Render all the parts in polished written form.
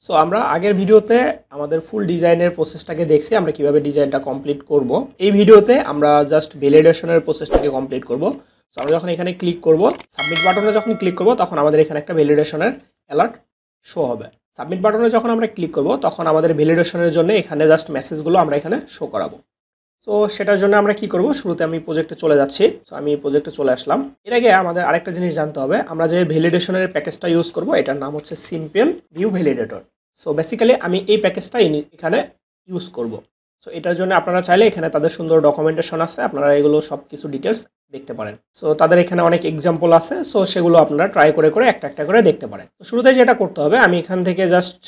So আমরা আগের ভিডিওতে আমাদের ফুল ডিজাইনের প্রসেসটাকে দেখছি আমরা কিভাবে ডিজাইনটা কমপ্লিট করব। এই ভিডিওতে আমরা জাস্ট ভ্যালিডেশনের প্রসেসটাকে কমপ্লিট করব। সো আমরা যখন এখানে ক্লিক করব, সাবমিট বাটনে যখন ক্লিক করব তখন আমাদের এখানে একটা ভ্যালিডেশনের অ্যালার্ট শো হবে। সাবমিট বাটনে যখন আমরা ক্লিক করব তখন আমাদের ভ্যালিডেশনের জন্য এখানে জাস্ট মেসেজগুলো আমরা এখানে শো করাবো। সো সেটার জন্য আমরা কি করব, শুরুতে আমি প্রজেক্টে চলে যাচ্ছি। সো আমি প্রজেক্টে চলে আসলাম। এর আগে আমাদের আরেকটা জিনিস জানতে হবে, আমরা যে ভ্যালিডেশনের প্যাকেজটা ইউজ করব এটার নাম হচ্ছে simple view validator. So basically আমি এই প্যাকেজটা এখানে ইউজ করব। সো এটার জন্য আপনারা চাইলে এখানে তাদের সুন্দর ডকুমেন্টেশন আছে, আপনারা এগুলো সব কিছু ডিটেলস দেখতে পারেন। সো তাদের এখানে অনেক এক্সাম্পল আছে, সো সেগুলো আপনারা ট্রাই করে করে একটা একটা করে দেখতে পারেন। তো শুরুতে যেটা করতে হবে, আমি এখান থেকে জাস্ট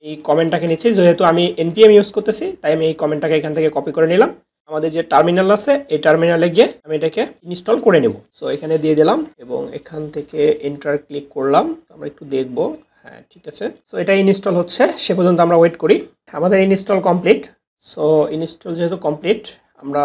এই কমেন্টটাকে নিচ্ছি। যেহেতু আমি npm ইউজ করতেছি তাই আমি এই কমেন্টটাকে এখান থেকে কপি করে নিলাম। আমাদের যে টার্মিনাল আছে এই টার্মিনালে গিয়ে আমি এটাকে ইনস্টল করে নেব। সো এখানে দিয়ে দিলাম এবং এখান থেকে এন্টার ক্লিক করলাম। আমরা একটু দেখব, হ্যাঁ ঠিক আছে। সো এটা ইনস্টল হচ্ছে, সে পর্যন্ত আমরা ওয়েট করি। আমাদের ইনস্টল কমপ্লিট। সো ইনস্টল যেহেতু কমপ্লিট, আমরা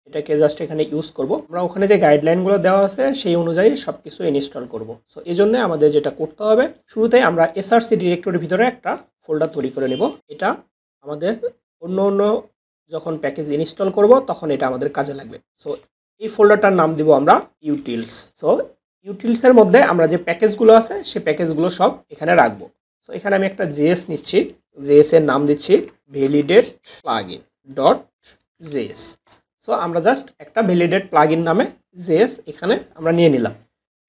এটাকে জাস্ট এখানে ইউজ করব। আমরা ওখানে যে গাইডলাইনগুলো দেওয়া আছে সেই অনুযায়ী সব কিছু ইনস্টল করব। সো এই জন্য আমাদের যেটা করতে হবে, শুরুতে আমরা src ডিরেক্টরির ভিতরে একটা ফোল্ডার তৈরি করে নেব। এটা আমাদের অন্য যখন প্যাকেজ ইনস্টল করব তখন এটা আমাদের কাজে লাগবে। সো এই ফোল্ডারটার নাম দিব আমরা ইউটিলস। সো ইউটিলসের মধ্যে আমরা যে প্যাকেজগুলো আছে সেই প্যাকেজগুলো সব এখানে রাখবো। সো এখানে আমি একটা জেএস নিচ্ছি, জেএস এর নাম দিচ্ছি validate plugin dot JS. So আমরা জাস্ট একটা ভ্যালিডেট প্লাগইন নামে জেএস এখানে আমরা নিয়ে নিলাম।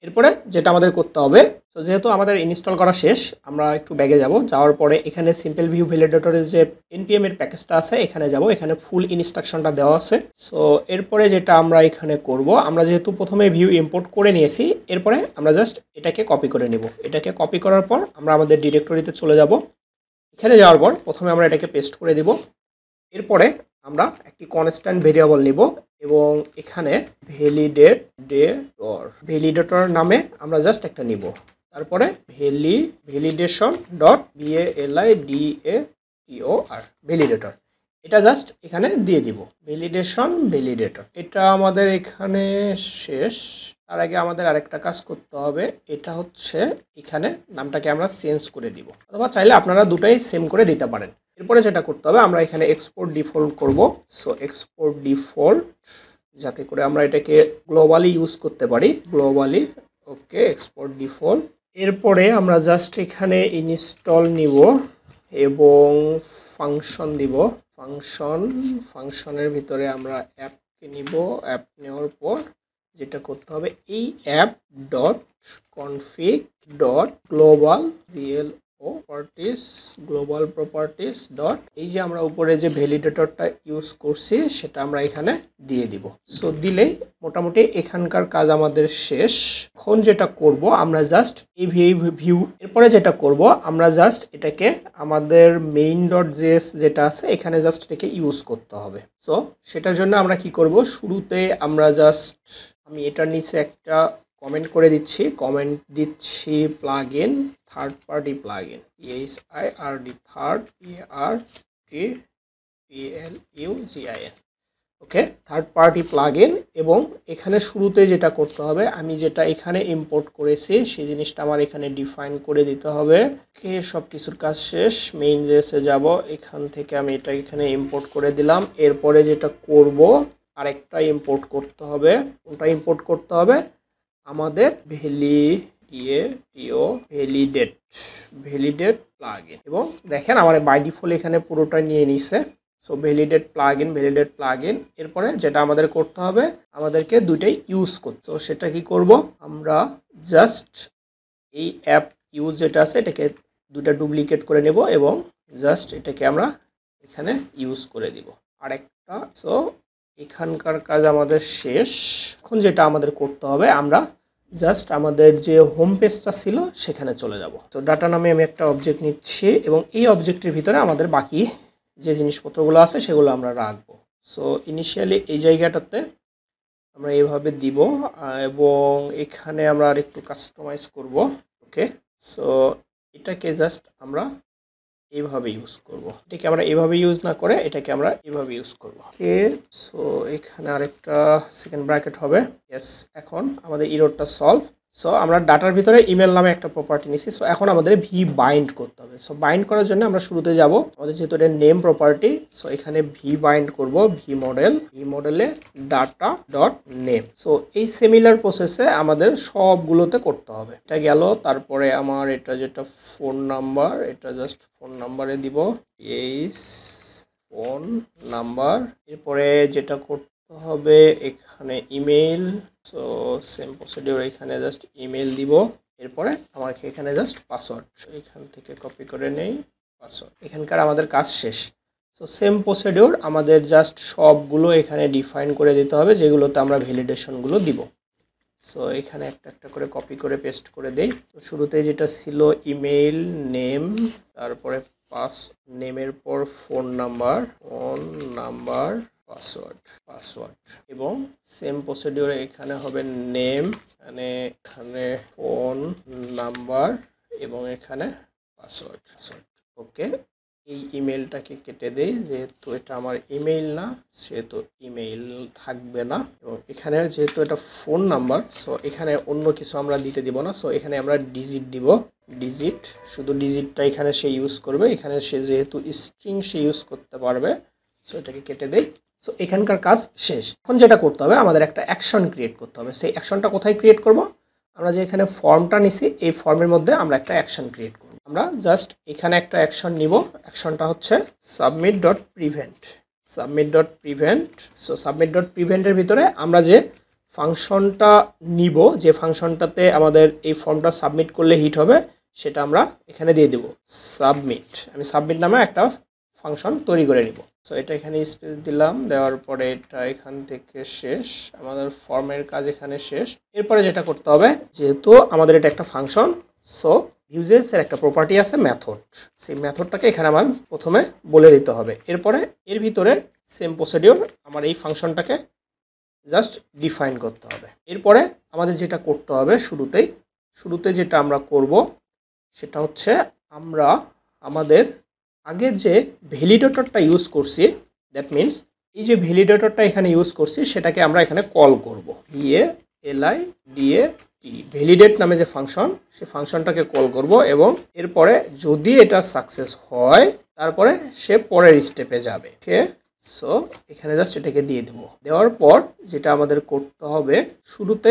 এরপরে যেটা আমাদের করতে হবে, তো যেহেতু আমাদের ইনস্টল করা শেষ, আমরা একটু ব্যাগে যাব। যাওয়ার পরে এখানে সিম্পল ভিউ ভ্যালিডেটরের যে npm এর প্যাকেজটা আছে এখানে যাব, এখানে ফুল ইনস্ট্রাকশনটা দেওয়া আছে। সো এরপরে যেটা আমরা এখানে করব, আমরা যেহেতু প্রথমে ভিউ ইম্পোর্ট করে নিয়েছি, এরপরে আমরা জাস্ট এটাকে কপি করে নেব। এটাকে কপি করার পর আমরা আমাদের ডিরেক্টরিতে চলে যাব। এখানে যাওয়ার পর প্রথমে আমরা এটাকে পেস্ট করে দিব। এরপরে আমরা একটি কনস্ট্যান্ট ভেরিয়েবল নিব এবং এখানে ভ্যালিডেটর নামে আমরা জাস্ট একটা নিব। তারপরে ভ্যালিডেশন ডট ভ্যালিডেটর এটা জাস্ট এখানে দিয়ে দিব। ভ্যালিডেটর এটা আমাদের এখানে শেষ। তার আগে আমাদের আরেকটা কাজ করতে হবে, এটা হচ্ছে এখানে নামটাকে আমরা চেঞ্জ করে দিব, অথবা চাইলে আপনারা দুটাই সেম করে দিতে পারেন। এরপরে যেটা করতে হবে, আমরা এখানে এক্সপোর্ট ডিফল্ট করব। সো এক্সপোর্ট ডিফল্ট, যাতে করে আমরা এটাকে গ্লোবালি ইউজ করতে পারি, গ্লোবালি। ওকে, এক্সপোর্ট ডিফল্ট। এরপরে আমরা জাস্ট এখানে ইনস্টল নিব এবং ফাংশন দিব। ফাংশনের ভিতরে আমরা অ্যাপকে নিব। অ্যাপ নেওয়ার পর যেটা করতে হবে, এই app dot config dot global global properties dot, এই যে আমরা উপরে যে ভ্যালিডেটরটা ইউজ করছি সেটা আমরা এখানে দিয়ে দিব। সো দিলেই মোটামুটি এখানকার কাজ আমাদের শেষ। এখন যেটা করব, আমরা জাস্ট এই ভিউ এরপরে যেটা করব, আমরা জাস্ট এটাকে আমাদের মেইন ডট জেএস যেটা আছে এখানে জাস্ট এটাকে ইউজ করতে হবে। সো সেটার জন্য আমরা কি করব, শুরুতে আমরা জাস্ট আমি এটার নিচে একটা কমেন্ট করে দিচ্ছি, কমেন্ট দিচ্ছি plugin, third party plugin, ESIRD third PLUGIN। ওকে, থার্ড পার্টি প্লাগইন। এবং এখানে শুরুতে যেটা করতে হবে, আমি যেটা এখানে ইম্পোর্ট করেছি সেই জিনিসটা আমার এখানে ডিফাইন করে দিতে হবে। ওকে, সব কিছুর কাজ শেষ। মেইন জেএসে যাব, এখান থেকে আমি এটা এখানে ইম্পোর্ট করে দিলাম। এরপরে যেটা করব, আরেকটা ইম্পোর্ট করতে হবে। কোনটা ইম্পোর্ট করতে হবে, আমাদের ভ্যালিডেট প্লাগইন। এবং দেখেন আমার বাই ডিফল্ট এখানে পুরোটা নিয়ে নিছে। So validate plugin. এরপরে যেটা আমাদের করতে হবে, আমাদেরকে দুইটাই ইউজ করতে। সো সেটা কি করব, আমরা জাস্ট এই অ্যাপ ইউজ যেটা আছে এটাকে দুটা ডুপ্লিকেট করে নেব এবং জাস্ট এটাকে আমরা এখানে ইউজ করে দিব আরেকটা। সো এখানকার কাজ আমাদের শেষ। এখন যেটা আমাদের করতে হবে, আমরা জাস্ট আমাদের যে হোম পেজটা ছিল সেখানে চলে যাব। তো ডাটা নামে আমি একটা অবজেক্ট নিচ্ছি এবং এই অবজেক্টের ভিতরে আমাদের বাকি যে জিনিসপত্রগুলো আছে সেগুলো আমরা রাখবো। সো ইনিশিয়ালি এই জায়গাটাতে আমরা এইভাবে দিব এবং এখানে আমরা আরেকটু কাস্টমাইজ করব। ওকে, সো এটাকে জাস্ট আমরা এইভাবে ইউজ করব। এটাকে আমরা এইভাবে ইউজ না করে এটাকে আমরা এইভাবে ইউজ করব। ওকে, সো এখানে আরেকটা সেকেন্ড ব্র্যাকেট হবে। ইয়েস, এখন আমাদের এররটা সলভ। সো আমরা ডাটার ভিতরে ইমেল নামে একটা প্রপার্টি নিছি। সো এখন আমাদের ভি বাইন্ড করতে হবে। সো বাইন্ড করার জন্য আমরা শুরুতে যাব আমাদের যেহেতু এটা নেম প্রপার্টি, সো এখানে ভি বাইন্ড করব, ভি মডেলে ডাটা ডট নেম। সো এই সিমিলার প্রসেসে আমাদের সবগুলোতে করতে হবে। এটা গেল। তারপরে আমার এটা যেটা ফোন নাম্বার, এটা জাস্ট ফোন নাম্বারে দিব এই ফোন নাম্বার। এরপরে যেটা করতে হবে এখানে ইমেল, সো সেম প্রসিডিওর, এখানে জাস্ট ইমেল দিব। এরপরে আমাকে এখানে জাস্ট পাসওয়ার্ড, এখান থেকে কপি করে নেই পাসওয়ার্ড। এখানকার আমাদের কাজ শেষ। সো সেম প্রসিডিওর আমাদের জাস্ট সবগুলো এখানে ডিফাইন করে দিতে হবে যেগুলোতে আমরা ভ্যালিডেশনগুলো দিব। সো এখানে একটা একটা করে কপি করে পেস্ট করে দেই। তো শুরুতে যেটা ছিল ইমেল নেম, তারপরে নেমের পর ফোন নাম্বার পাসওয়ার্ড এবং সেম প্রসিডিওরে এখানে হবে নেম, এখানে ফোন নাম্বার এবং এখানে পাসওয়ার্ড। ওকে, এই ইমেলটাকে কেটে দেই, যেহেতু এটা আমার ইমেইল না সেহেতু ইমেইল থাকবে না। এবং এখানে যেহেতু এটা ফোন নাম্বার, সো এখানে অন্য কিছু আমরা দিতে দিব না। সো এখানে আমরা ডিজিট দিব, ডিজিট, শুধু ডিজিটটা এখানে সে ইউজ করবে। এখানে সে যেহেতু স্ট্রিং সে ইউজ করতে পারবে, সো এটাকে কেটে দেই। সো এখানকার কাজ শেষ। এখন যেটা করতে হবে আমাদের একটা অ্যাকশন ক্রিয়েট করতে হবে। সেই অ্যাকশনটা কোথায় ক্রিয়েট করব? আমরা যে এখানে ফর্মটা নিছি এই ফর্মের মধ্যে আমরা একটা অ্যাকশন ক্রিয়েট করব। আমরা জাস্ট এখানে একটা অ্যাকশন নিব। অ্যাকশনটা হচ্ছে submit.prevent। সো submit.prevent-এর ভিতরে আমরা যে ফাংশনটা নিব, যে ফাংশনটাতে আমাদের এই ফর্মটা সাবমিট করলে হিট হবে, সেটা আমরা এখানে দিয়ে দেব সাবমিট। আমি সাবমিট নামে একটা ফাংশন তৈরি করে নিব। সো এটা এখানে স্পেস দিলাম, দেওয়ার পরে এটা এখান থেকে শেষ, আমাদের ফর্মের কাজ এখানে শেষ। এরপরে যেটা করতে হবে, যেহেতু আমাদের এটা একটা ফাংশন, সো Vue.js এর একটা প্রপার্টি আছে মেথড। সেই মেথডটাকে এখানে আমার প্রথমে বলে দিতে হবে। এরপরে এর ভিতরে সেম প্রসিডিওর আমার এই ফাংশনটাকে জাস্ট ডিফাইন করতে হবে। এরপরে আমাদের যেটা করতে হবে শুরুতে যেটা আমরা করব সেটা হচ্ছে আমরা আমাদের আগের যে ভ্যালিডেটরটা ইউজ করছি, দ্যাট মিনস এই যে ভ্যালিডেটরটা এখানে ইউজ করছি সেটাকে আমরা এখানে কল করব। VALIDAT ভ্যালিডেট নামে যে ফাংশন, সেই ফাংশনটাকে কল করব এবং এরপরে যদি এটা সাকসেস হয় তারপরে সে পরের স্টেপে যাবে। ওকে, সো এখানে জাস্ট এটাকে দিয়ে দেব। দেওয়ার পর যেটা আমাদের করতে হবে, শুরুতে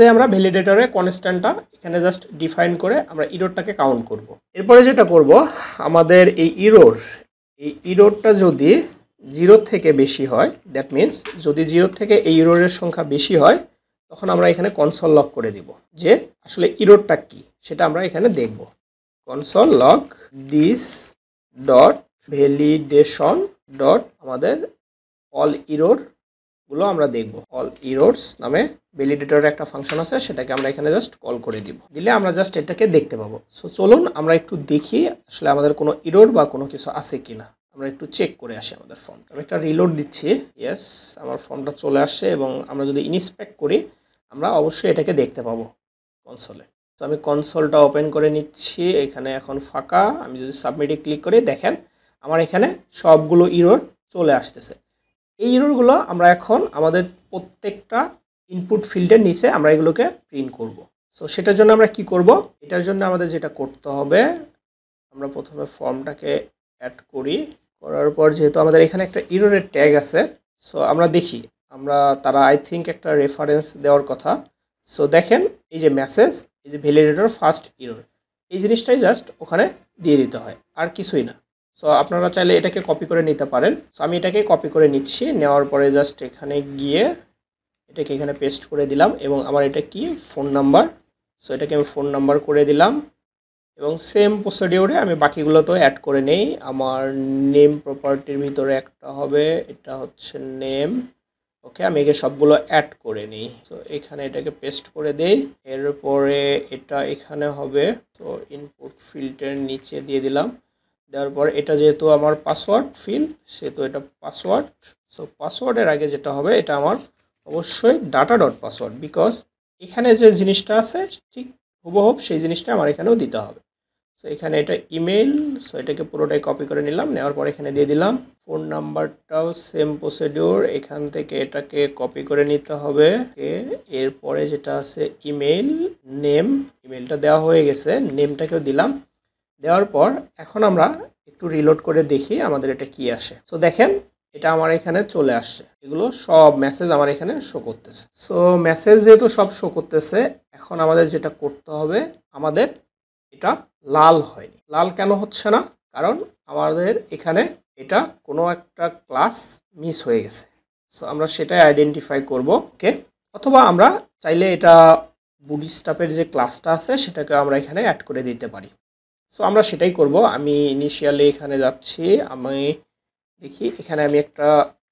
আমরা ভ্যালিডেটরের কনস্ট্যান্টটা এখানে জাস্ট ডিফাইন করে আমরা ইররটাকে কাউন্ট করব। এরপরে যেটা করব, আমাদের এই ইররটা যদি 0 থেকে বেশি হয়, দ্যাট মিনস যদি 0 থেকে এই ইররের সংখ্যা বেশি হয়, তখন আমরা এখানে কনসোল লগ করে দিব যে আসলে ইররটা কি সেটা আমরা এখানে দেখব। Console log this dot validation dot আমাদের অল ইররগুলো আমরা দেখব। অল ইররস নামে ভ্যালিডেটরের একটা ফাংশন আছে, সেটাকে আমরা এখানে জাস্ট কল করে দিব। দিলে আমরা জাস্ট এটাকে দেখতে পাবো। সো চলুন আমরা একটু দেখি আসলে আমাদের কোনো ইরর বা কোনো কিছু আছে কিনা। আমরা একটু চেক করে আসি আমাদের ফর্মটা। আমি একটা রিলোড দিচ্ছি। ইয়েস, আমার ফর্মটা চলে আসছে এবং আমরা যদি ইনস্পেক্ট করি আমরা অবশ্যই এটাকে দেখতে পাবো কনসোলে। তো আমি কনসোলটা ওপেন করে নিচ্ছি, এখানে এখন ফাঁকা। আমি যদি সাবমিটে ক্লিক করি, দেখেন আমার এখানে সবগুলো ইরর চলে আসতেছে। এই ইররগুলো আমরা এখন আমাদের প্রত্যেকটা ইনপুট ফিল্ডের নিচে আমরা এগুলোকে প্রিন্ট করব। সো সেটার জন্য আমরা কি করব, এটার জন্য আমাদের যেটা করতে হবে, আমরা প্রথমে ফর্মটাকে অ্যাড করার পর যেহেতু আমাদের এখানে একটা ইররের ট্যাগ আছে, সো আমরা দেখি তারা আই থিঙ্ক একটা রেফারেন্স দেওয়ার কথা। সো দেখেন এই যে মেসেজ, এই যে ভ্যালিডেটর ফার্স্ট ইরর, এই জিনিসটাই জাস্ট ওখানে দিয়ে দিতে হয়, আর কিছুই না। সো আপনারা চাইলে এটাকে কপি করে নিতে পারেন। সো আমি এটাকে কপি করে নিচ্ছি, নেওয়ার পরে জাস্ট এখানে গিয়ে এটাকে এখানে পেস্ট করে দিলাম এবং আমার এটা কি ফোন নাম্বার, সো এটাকে আমি ফোন নাম্বার করে দিলাম এবং সেম প্রসিডিওরে আমি বাকিগুলোতেও অ্যাড করে নেই। আমার নেম প্রপার্টির ভিতরে একটা হবে, এটা হচ্ছে নেম। ওকে, আমি একে সবগুলো অ্যাড করে নিই। তো এখানে এটাকে পেস্ট করে দেই। এরপরে এটা এখানে হবে, তো ইনপুট ফিল্ডের নিচে দিয়ে দিলাম। দেওয়ার পর এটা যেহেতু আমার পাসওয়ার্ড ফিল্ড, সেহেতু এটা পাসওয়ার্ড। সো পাসওয়ার্ডের আগে যেটা হবে, এটা আমার অবশ্যই ডাটা ডট পাসওয়ার্ড, বিকজ এখানে যে জিনিসটা আছে ঠিক হুবহুব সেই জিনিসটা আমার এখানেও দিতে হবে। সো এখানে এটা ইমেল, সো এটাকে পুরোটাই কপি করে নিলাম, নেওয়ার পর এখানে দিয়ে দিলাম। ফোন নাম্বারটাও সেম প্রসিডিউর, এখান থেকে এটাকে কপি করে নিতে হবে। এরপরে যেটা আছে ইমেল নেম, ইমেলটা দেওয়া হয়ে গেছে, নেমটাকেও দিলাম। দেওয়ার পর এখন আমরা একটু রিলোড করে দেখি আমাদের এটা কি আসে। সো দেখেন এটা আমার এখানে চলে আসছে, এগুলো সব মেসেজ আমার এখানে শো করতেছে। সো মেসেজ যেহেতু সব শো করতেছে, এখন আমাদের যেটা করতে হবে, আমাদের এটা লাল হয়নি। লাল কেন হচ্ছে না? কারণ আমাদের এখানে এটা কোনো একটা ক্লাস মিস হয়ে গেছে। সো আমরা সেটাই আইডেন্টিফাই করব। ওকে, অথবা আমরা চাইলে এটা বুটস্ট্র্যাপের যে ক্লাসটা আছে সেটাকে আমরা এখানে অ্যাড করে দিতে পারি। সো আমরা সেটাই করব। আমি ইনিশিয়ালি এখানে যাচ্ছি, আমি দেখি এখানে আমি একটা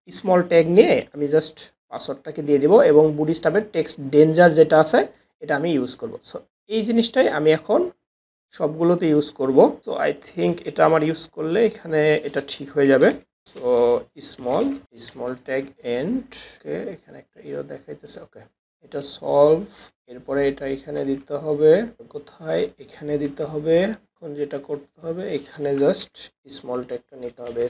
স্মল ট্যাগ নিয়ে আমি জাস্ট পাসওয়ার্ডটাকে দিয়ে দিব এবং বুটস্ট্র্যাপের টেক্সট ডেঞ্জার যেটা আছে এটা আমি ইউজ করব। সো এই জিনিসটাই আমি এখন সবগুলোতে ইউজ করব। সো আই থিঙ্ক এটা আমার ইউজ করলে এখানে এটা ঠিক হয়ে যাবে। সো স্মল ট্যাগ এন্ড, ওকে, এখানে একটা এরর দেখাইতেছে। ওকে, এটা সলভ, এরপরে এটা এখানে দিতে হবে, কোথায়, এখানে দিতে হবে। এখন যেটা করতে হবে, এখানে জাস্ট স্মল ট্যাগটা নিতে হবে,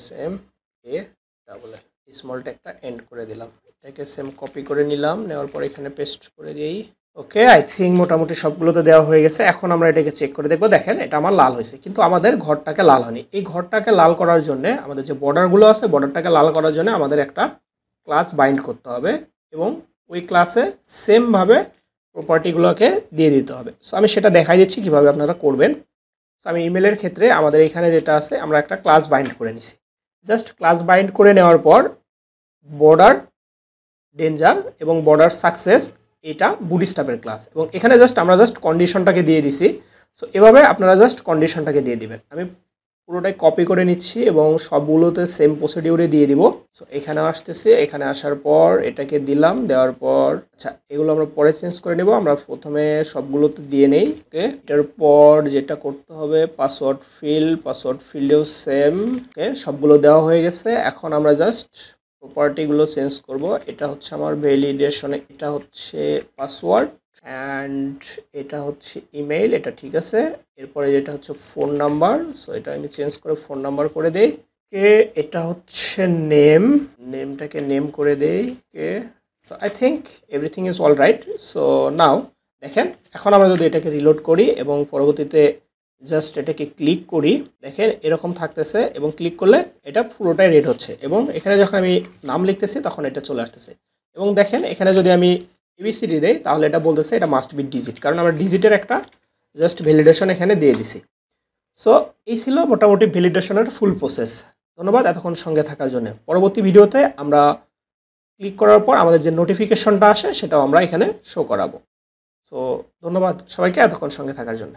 স্মল ট্যাগটা এন্ড করে দিলাম, এটাকে সেম কপি করে নিলাম, নেওয়ার পর এখানে পেস্ট করে দিই। ওকে, আই থিঙ্ক মোটামুটি সবগুলোতে দেওয়া হয়ে গেছে। এখন আমরা এটাকে চেক করে দেখবো। দেখেন এটা আমার লাল হয়েছে, কিন্তু আমাদের ঘরটাকে লাল হয়নি। এই ঘরটাকে লাল করার জন্য আমাদের যে বর্ডারগুলো আছে, বর্ডারটাকে লাল করার জন্য আমাদের একটা ক্লাস বাইন্ড করতে হবে এবং ওই ক্লাসে সেমভাবে প্রপার্টিগুলোকে দিয়ে দিতে হবে। সো আমি সেটা দেখাই দিচ্ছি কীভাবে আপনারা করবেন। সো আমি ইমেলের ক্ষেত্রে আমাদের এখানে যেটা আছে, আমরা একটা ক্লাস বাইন্ড করে নিছি। জাস্ট ক্লাস বাইন্ড করে নেওয়ার পর বর্ডার ডেঞ্জার এবং বর্ডার সাকসেস, এটা বুটস্ট্র্যাপের ক্লাস, এবং এখানে আমরা জাস্ট কন্ডিশনটাকে দিয়ে দিছি। সো এভাবে আপনারা জাস্ট কন্ডিশনটাকে দিয়ে দিবেন। আমি পুরোটাই কপি করে নিচ্ছি এবং সবগুলোতে সেম প্রসিডিউরে দিয়ে দিব। সো এখানে আসতেছে, এখানে আসার পর এটাকে দিলাম, দেওয়ার পর আচ্ছা এগুলো আমরা পরে চেঞ্জ করে নেব। আমরা প্রথমে সবগুলোতে দিয়ে নেই। ওকে, এটার পর যেটা করতে হবে, পাসওয়ার্ড ফিল্ডেও সেম। ওকে, সবগুলো দেওয়া হয়ে গেছে। এখন আমরা জাস্ট প্রপার্টিগুলো চেঞ্জ করব। এটা হচ্ছে আমার ভ্যালিডেশনে, এটা হচ্ছে পাসওয়ার্ড অ্যান্ড এটা হচ্ছে ইমেইল, এটা ঠিক আছে। এরপরে যেটা হচ্ছে ফোন নাম্বার, সো এটা আমি চেঞ্জ করে ফোন নাম্বার করে দেই। কে, এটা হচ্ছে নেমটাকে নেম করে দেই। কে, so I think everything is all right. So now দেখেন, এখন আমরা যদি এটাকে রিলোড করি এবং পরবর্তীতে জাস্ট এটাকে ক্লিক করি, দেখেন এরকম থাকতেছে এবং ক্লিক করলে এটা পুরোটাই রেড হচ্ছে এবং এখানে যখন আমি নাম লিখতেছি তখন এটা চলে আসতেছে। এবং দেখেন এখানে যদি আমি এবিসিডি দেই তাহলে এটা বলতেছে এটা মাস্ট বি ডিজিট, কারণ আমরা ডিজিটের একটা জাস্ট ভ্যালিডেশন এখানে দিয়ে দিছি। সো এই ছিল মোটামুটি ভ্যালিডেশনের ফুল প্রসেস। ধন্যবাদ এতক্ষণ সঙ্গে থাকার জন্য। পরবর্তী ভিডিওতে আমরা ক্লিক করার পর আমাদের যে নোটিফিকেশনটা আসে সেটাও আমরা এখানে শো করাবো। সো ধন্যবাদ সবাইকে এতক্ষণ সঙ্গে থাকার জন্য।